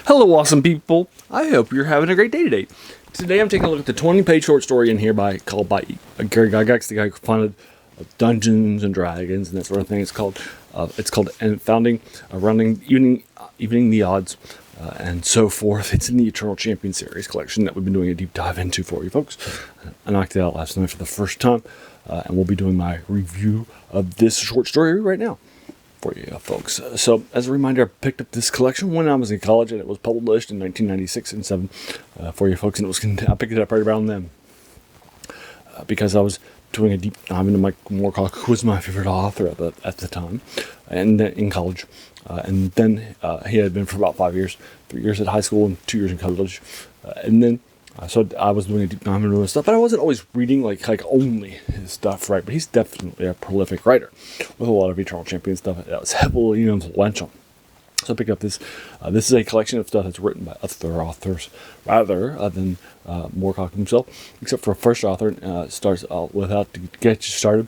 Hello, awesome people. I hope you're having a great day today. Today I'm taking a look at the 20-page short story in here called by Gary Gygax, the guy who founded Dungeons and Dragons and that sort of thing. It's called Founding, Evening the Odds, and so forth. It's in the Eternal Champion series collection that we've been doing a deep dive into for you folks. I knocked it out last night for the first time, and we'll be doing my review of this short story right now for you folks. So as a reminder, I picked up this collection when I was in college, and it was published in 1996 and 7 for you folks, and I picked it up right around then because I was doing a deep dive into Mike Moorcock, who was my favorite author at the time, and in college. And then he had been for about 5 years, 3 years at high school and 2 years in college. And then so I was doing a deep dive into his stuff, but I wasn't always reading like only his stuff, right? But he's definitely a prolific writer with a lot of Eternal Champion stuff that was heavily influential. So I picked up this. This is a collection of stuff that's written by other authors rather than Moorcock himself, except for a first author. Starts out without to get you started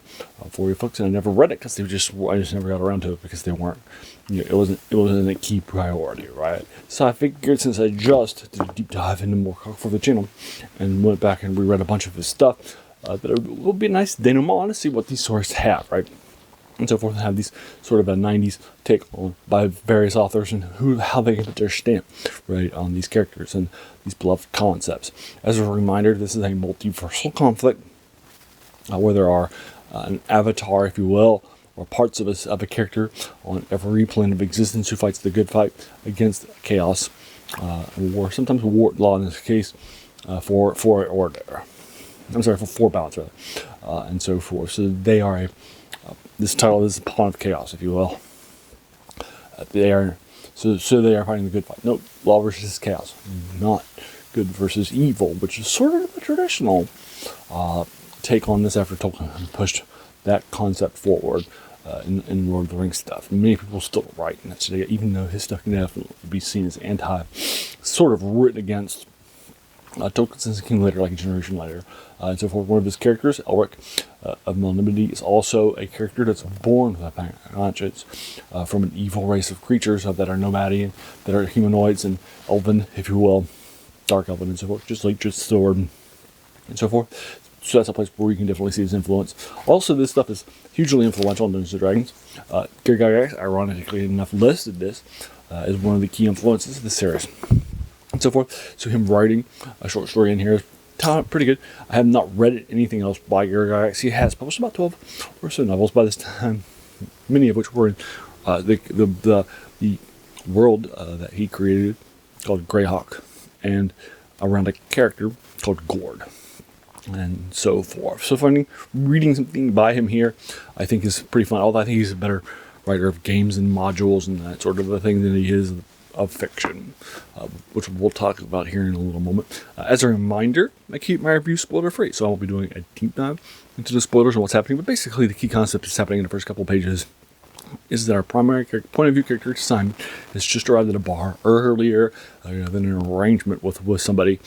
for you folks, and I never read it because I just never got around to it because they weren't. It wasn't a key priority, right? So I figured since I just did a deep dive into Moorcock for the channel and went back and reread a bunch of his stuff, that it would be a nice denouement to see what these stories have, right? And so forth, and have these sort of a 90s take on by various authors and how they put their stamp right on these characters and these beloved concepts. As a reminder, this is a multiversal conflict where there are an avatar, if you will, or parts of a character on every plane of existence who fights the good fight against chaos, war, sometimes war law in this case, for order. I'm sorry, for balance rather, and so forth. So they are this title is Pawn of Chaos, if you will. They are fighting the good fight. No, law versus chaos, not good versus evil, which is sort of a traditional take on this after Tolkien pushed that concept forward in Lord of the Rings stuff. Many people still write in that today, even though his stuff can definitely be seen as sort of written against Tolkien's King later, like a generation later, and so forth. One of his characters, Elric of Melnibide, is also a character that's born with a conscience from an evil race of creatures that are nomadian, that are humanoids and elven, if you will, dark elven and so forth, just like just sword and so forth. So that's a place where you can definitely see his influence. Also, this stuff is hugely influential in Dungeons & Dragons. Gary Gygax, ironically enough, listed this as one of the key influences of the series and so forth. So him writing a short story in here is pretty good. I have not read anything else by Gary Gygax. He has published about 12 or so novels by this time, many of which were in the world that he created called Greyhawk, and around a character called Gord, and so forth. So reading something by him here, I think is pretty fun. Although I think he's a better writer of games and modules and that sort of a thing than he is of fiction, which we'll talk about here in a little moment. As a reminder, I keep my review spoiler free, so I won't be doing a deep dive into the spoilers and what's happening, but basically the key concept that's happening in the first couple of pages is that our primary point of view character, Simon, has just arrived at a bar earlier than an arrangement with somebody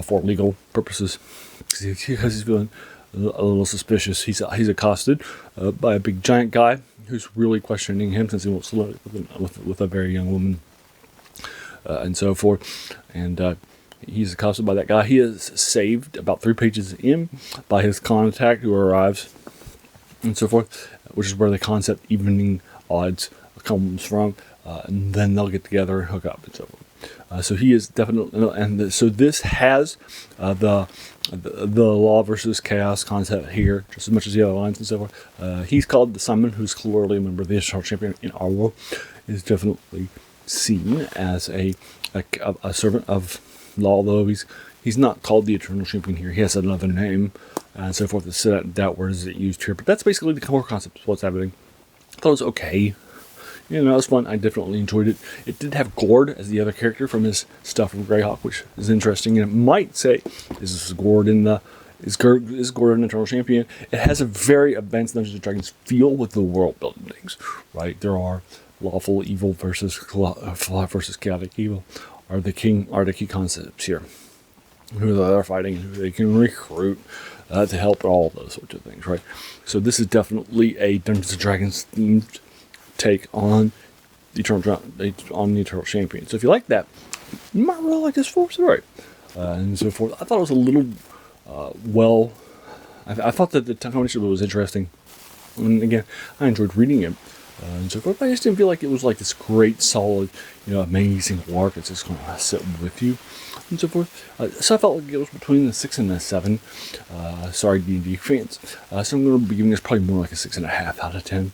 for legal purposes, because he's feeling a little suspicious. He's accosted by a big giant guy who's really questioning him since he wants to live with a very young woman. And so forth, and he's accosted by that guy. He is saved about 3 pages in by his contact who arrives, and so forth, which is where the concept evening odds comes from, and then they'll get together and hook up and so forth. So he is definitely, and so this has the law versus chaos concept here, just as much as the other lines and so forth. He's called the Simon, who's clearly a member of the Eternal Champion in our world, is definitely seen as a servant of law, although he's not called the Eternal Champion here. He has another name and so forth. That word is used here, but that's basically the core concept of what's happening. I thought it was okay. It was fun. I definitely enjoyed it. It did have Gord as the other character from his stuff from Greyhawk, which is interesting. And it might say, is Gord an Eternal Champion? It has a very advanced Dungeons & Dragons feel with the world building things, right? There are lawful evil versus chaotic evil are the key concepts here. Who they're fighting, who they can recruit to help, all those sorts of things, right? So this is definitely a Dungeons & Dragons themed take on on the Eternal Champion. So if you like that, you might really like this fourth story. And so forth. I thought it was a little I thought that the combination was interesting. And again, I enjoyed reading it. And so forth. But I just didn't feel like it was like this great, solid, amazing work. It's just going to sit with you and so forth. So I felt like it was between the 6 and the 7. Sorry, D&D fans. So I'm going to be giving this probably more like a 6.5 out of 10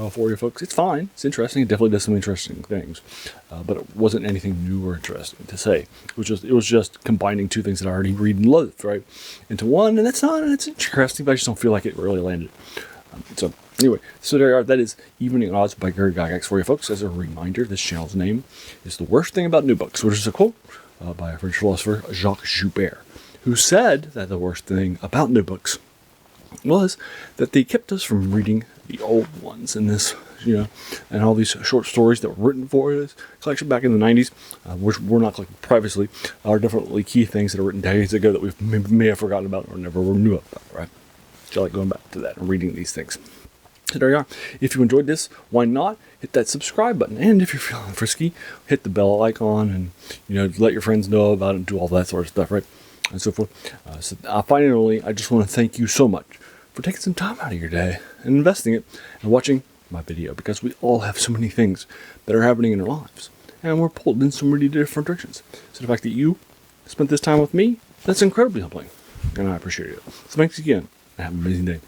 for you folks. It's fine. It's interesting. It definitely does some interesting things. But it wasn't anything new or interesting to say. It was just combining two things that I already read and loved, right, into one. And it's interesting, but I just don't feel like it really landed. So anyway, so there you are. That is Evening Odds by Gary Gygax for you folks. As a reminder, this channel's name is The Worst Thing About New Books, which is a quote by a French philosopher, Jacques Joubert, who said that the worst thing about new books was that they kept us from reading the old ones. And this, and all these short stories that were written for this collection back in the 90s, which were not collected previously, are definitely key things that are written decades ago that we may have forgotten about or never knew about, right? So I like going back to that and reading these things. So there you are. If you enjoyed this, why not hit that subscribe button? And if you're feeling frisky, hit the bell icon and, let your friends know about it and do all that sort of stuff, right? And so forth. Finally, I just want to thank you so much for taking some time out of your day and investing it and watching my video, because we all have so many things that are happening in our lives and we're pulled in so many different directions. So the fact that you spent this time with me, that's incredibly humbling and I appreciate it. So thanks again and have an amazing day.